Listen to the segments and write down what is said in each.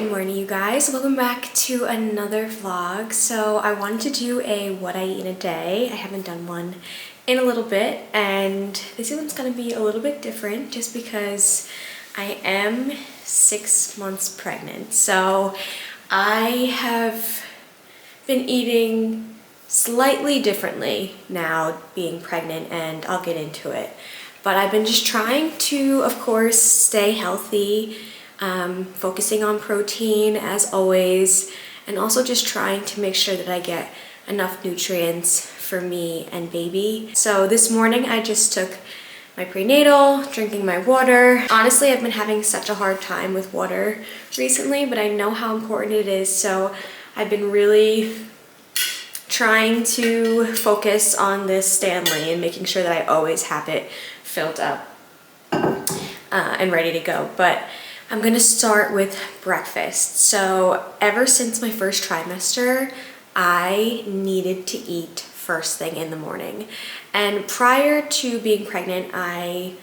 Good morning, you guys. Welcome back to another vlog. So I wanted to do a what I eat in a day. I haven't done one in a little bit, and this one's gonna be a little bit different just because I am 6 months pregnant. So I have been eating slightly differently now being pregnant, and I'll get into it. But I've been just trying to, of course, stay healthy, focusing on protein as always, and also just trying to make sure that I get enough nutrients for me and baby. So this morning I just took my prenatal, drinking my water. Honestly, I've been having such a hard time with water recently, but I know how important it is, so I've been really trying to focus on this Stanley and making sure that I always have it filled up and ready to go. But I'm gonna start with breakfast. So ever since my first trimester, I needed to eat first thing in the morning. And prior to being pregnant, I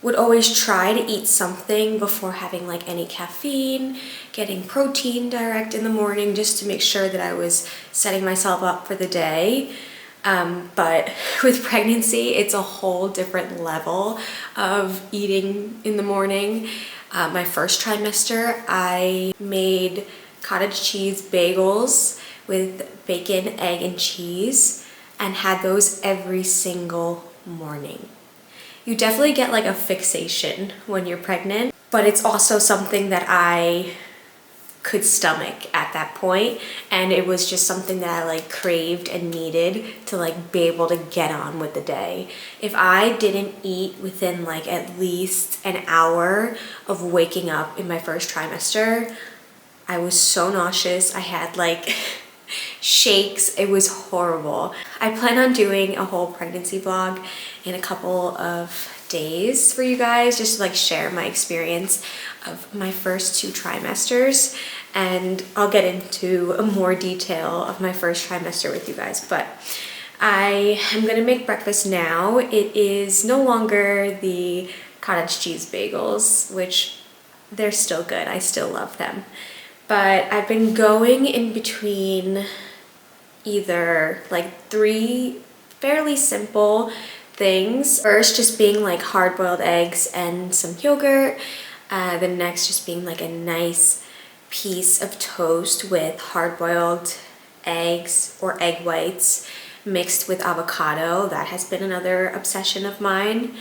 would always try to eat something before having like any caffeine, getting protein direct in the morning just to make sure that I was setting myself up for the day. But with pregnancy, it's a whole different level of eating in the morning. My first trimester, I made cottage cheese bagels with bacon, egg, and cheese, and had those every single morning. You definitely get like a fixation when you're pregnant, but it's also something that I could stomach at that point, and it was just something that I like craved and needed to like be able to get on with the day. If I didn't eat within like at least an hour of waking up in my first trimester, I was so nauseous. I had like shakes. It was horrible. I plan on doing a whole pregnancy vlog in a couple of days for you guys, just to like share my experience of my first 2 trimesters, and I'll get into more detail of my first trimester with you guys. But I am gonna make breakfast now. It is no longer the cottage cheese bagels, which they're still good. I still love them. But I've been going in between either like 3 fairly simple things. First just being like hard-boiled eggs and some yogurt. The next just being like a nice piece of toast with hard-boiled eggs or egg whites mixed with avocado. That has been another obsession of mine.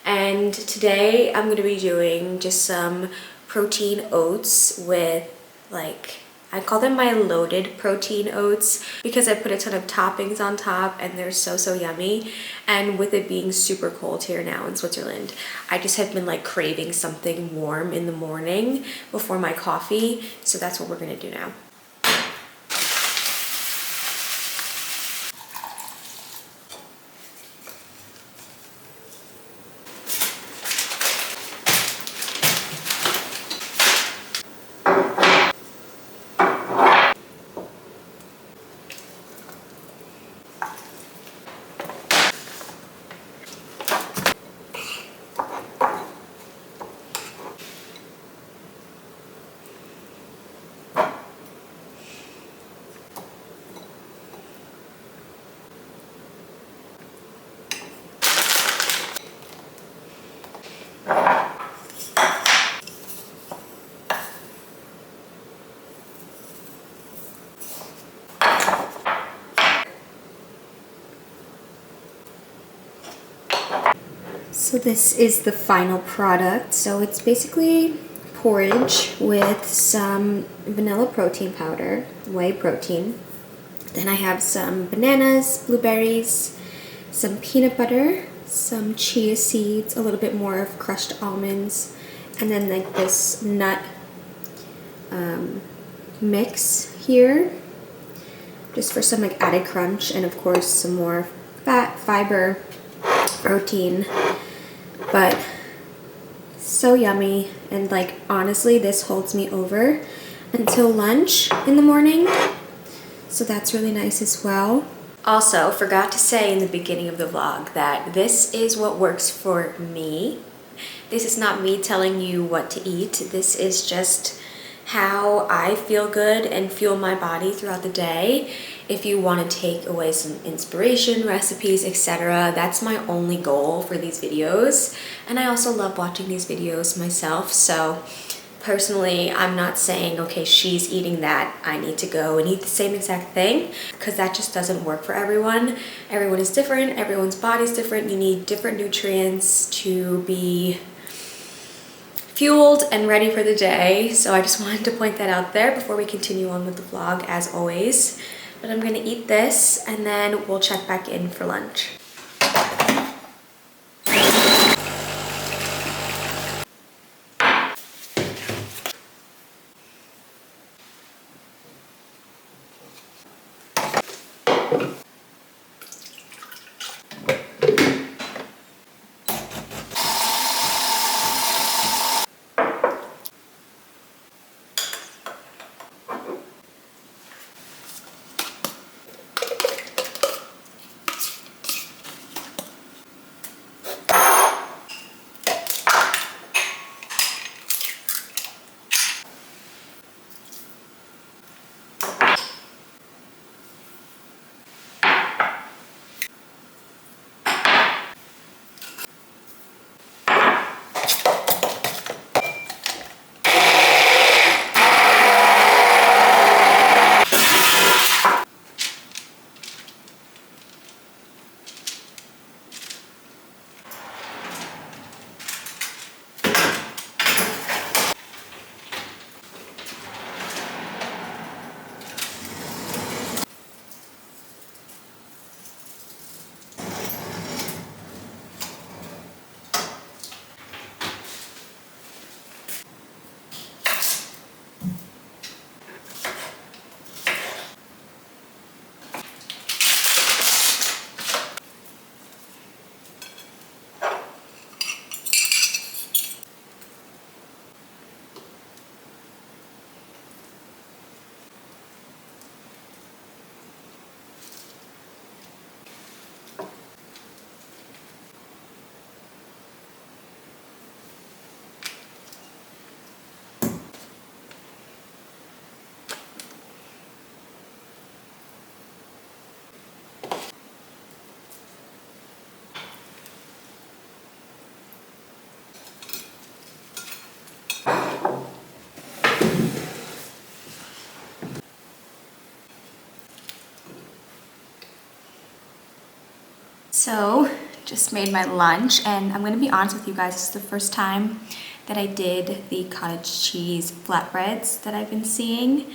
And today I'm going to be doing just some protein oats with like, I call them my loaded protein oats because I put a ton of toppings on top and they're so yummy. And with it being super cold here now in Switzerland, I just have been like craving something warm in the morning before my coffee. So that's what we're gonna do now. So this is the final product. So it's basically porridge with some vanilla protein powder, whey protein. Then I have some bananas, blueberries, some peanut butter, some chia seeds, a little bit more of crushed almonds, and then like this nut mix here, just for some like added crunch, and of course some more fat, fiber, protein. But so yummy, and like honestly this holds me over until lunch in the morning, so that's really nice as well. Also, forgot to say in the beginning of the vlog that this is what works for me. This is not me telling you what to eat. This is just how I feel good and fuel my body throughout the day. If you want to take away some inspiration, recipes, etc., that's my only goal for these videos. And I also love watching these videos myself, so personally, I'm not saying, okay, she's eating that, I need to go and eat the same exact thing, because that just doesn't work for everyone. Everyone is different, everyone's body's different, you need different nutrients to be fueled and ready for the day. So I just wanted to point that out there before we continue on with the vlog, as always. But I'm gonna eat this and then we'll check back in for lunch. So, just made my lunch, and I'm gonna be honest with you guys, this is the first time that I did the cottage cheese flatbreads that I've been seeing,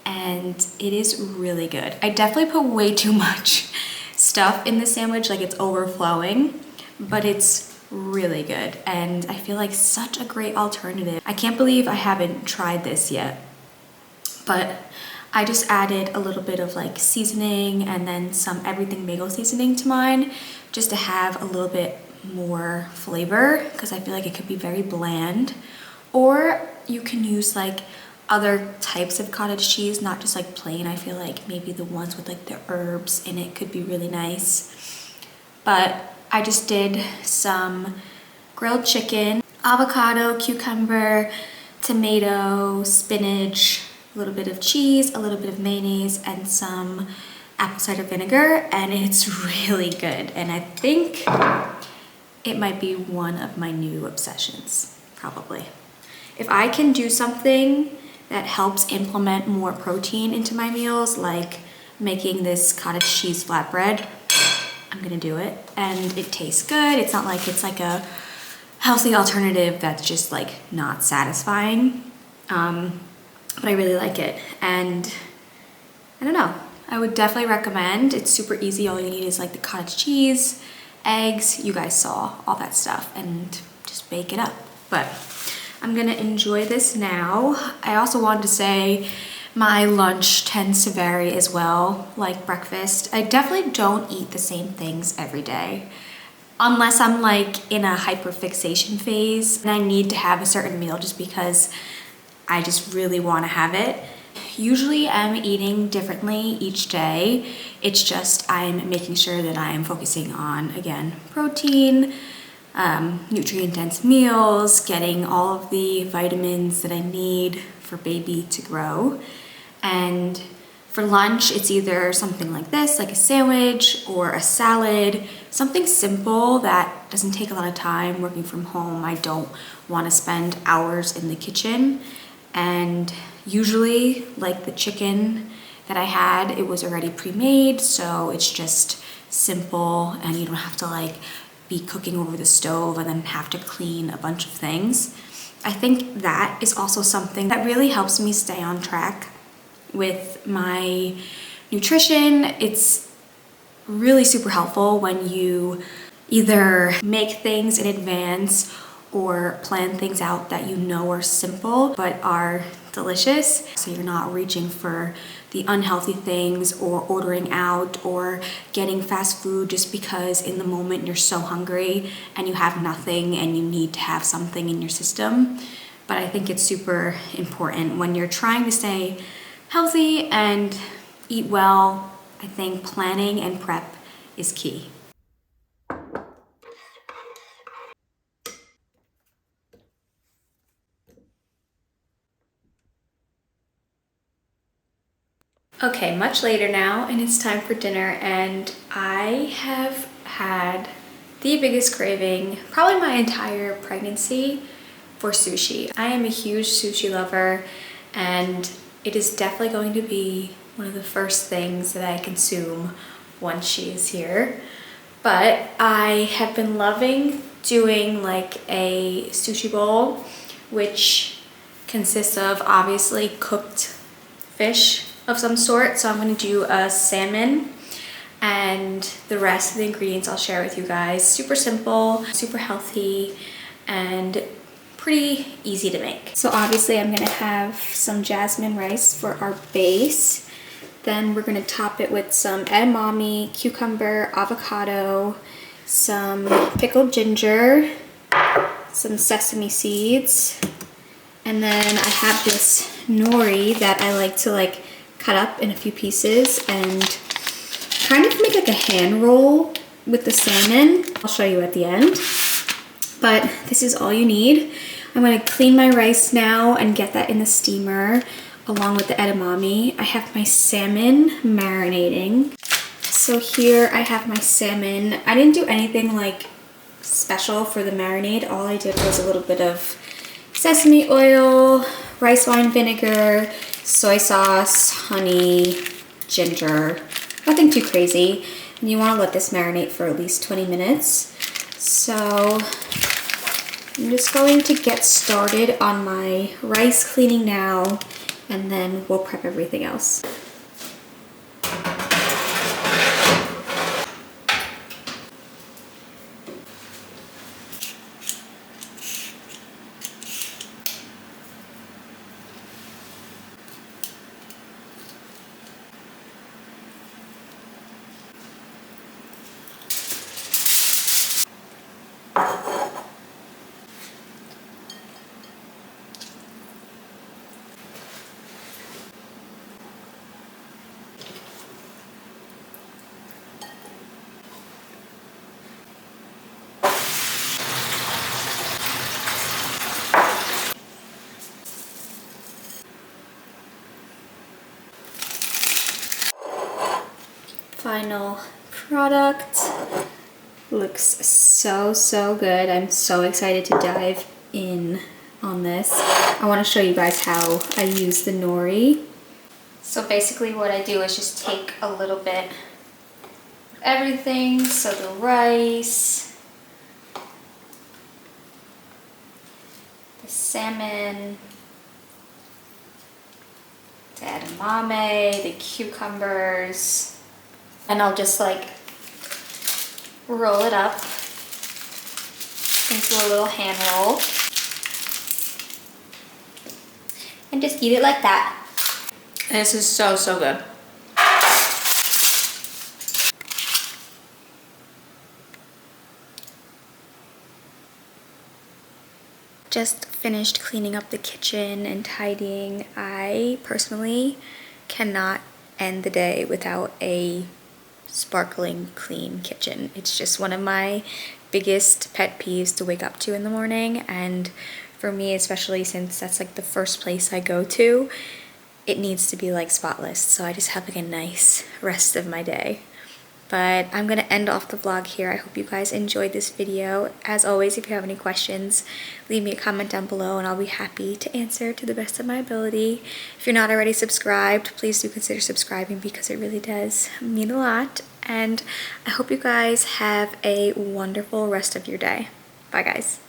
and it is really good. I definitely put way too much stuff in the sandwich, like it's overflowing, but it's really good, and I feel like such a great alternative. I can't believe I haven't tried this yet, but I just added a little bit of like seasoning and then some everything bagel seasoning to mine, just to have a little bit more flavor, because I feel like it could be very bland. Or you can use like other types of cottage cheese, not just like plain. I feel like maybe the ones with like the herbs in it could be really nice. But I just did some grilled chicken, avocado, cucumber, tomato, spinach, a little bit of cheese, a little bit of mayonnaise, and some apple cider vinegar, and it's really good. And I think it might be one of my new obsessions, probably. If I can do something that helps implement more protein into my meals, like making this cottage cheese flatbread, I'm gonna do it. And it tastes good. It's not like it's like a healthy alternative that's just like not satisfying. But I really like it, and I don't know, I would definitely recommend. It's super easy. All you need is like the cottage cheese, eggs, you guys saw all that stuff, and just bake it up. But I'm gonna enjoy this now. I also wanted to say my lunch tends to vary as well, like breakfast. I definitely don't eat the same things every day, unless I'm like in a hyperfixation phase and I need to have a certain meal just because I just really want to have it. Usually I'm eating differently each day. It's just I'm making sure that I am focusing on, again, protein, nutrient-dense meals, getting all of the vitamins that I need for baby to grow. And for lunch, it's either something like this, like a sandwich or a salad, something simple that doesn't take a lot of time. Working from home, I don't want to spend hours in the kitchen. And usually, like the chicken that I had, it was already pre-made, so it's just simple and you don't have to like be cooking over the stove and then have to clean a bunch of things. I think that is also something that really helps me stay on track with my nutrition. It's really super helpful when you either make things in advance or plan things out that you know are simple but are delicious. So you're not reaching for the unhealthy things or ordering out or getting fast food just because in the moment you're so hungry and you have nothing and you need to have something in your system. But I think it's super important when you're trying to stay healthy and eat well. I think planning and prep is key. Okay, much later now, and it's time for dinner, and I have had the biggest craving, probably my entire pregnancy, for sushi. I am a huge sushi lover, and it is definitely going to be one of the first things that I consume once she is here. But I have been loving doing like a sushi bowl, which consists of obviously cooked fish of some sort. So I'm going to do a salmon, and the rest of the ingredients I'll share with you guys. Super simple, super healthy, and pretty easy to make. So obviously I'm going to have some jasmine rice for our base. Then we're going to top it with some edamame, cucumber, avocado, some pickled ginger, some sesame seeds, and then I have this nori that I like to like cut up in a few pieces and kind of make like a hand roll with the salmon. I'll show you at the end. But this is all you need. I'm going to clean my rice now and get that in the steamer along with the edamame. I have my salmon marinating. So here I have my salmon. I didn't do anything like special for the marinade. All I did was a little bit of sesame oil, rice wine vinegar, soy sauce, honey, ginger. Nothing too crazy. And you want to let this marinate for at least 20 minutes. So I'm just going to get started on my rice cleaning now, and then we'll prep everything else. Final product looks so good. I'm so excited to dive in on this. I want to show you guys how I use the nori. So basically what I do is just take a little bit of everything. So the rice, the salmon, the edamame, the cucumbers, and I'll just like roll it up into a little hand roll and just eat it like that. And this is so good. Just finished cleaning up the kitchen and tidying. I personally cannot end the day without a sparkling clean kitchen. It's just one of my biggest pet peeves to wake up to in the morning, and for me, especially since that's like the first place I go to, it needs to be like spotless. So I just have like a nice rest of my day. But I'm gonna end off the vlog here. I hope you guys enjoyed this video. As always, if you have any questions, leave me a comment down below and I'll be happy to answer to the best of my ability. If you're not already subscribed, please do consider subscribing because it really does mean a lot. And I hope you guys have a wonderful rest of your day. Bye guys.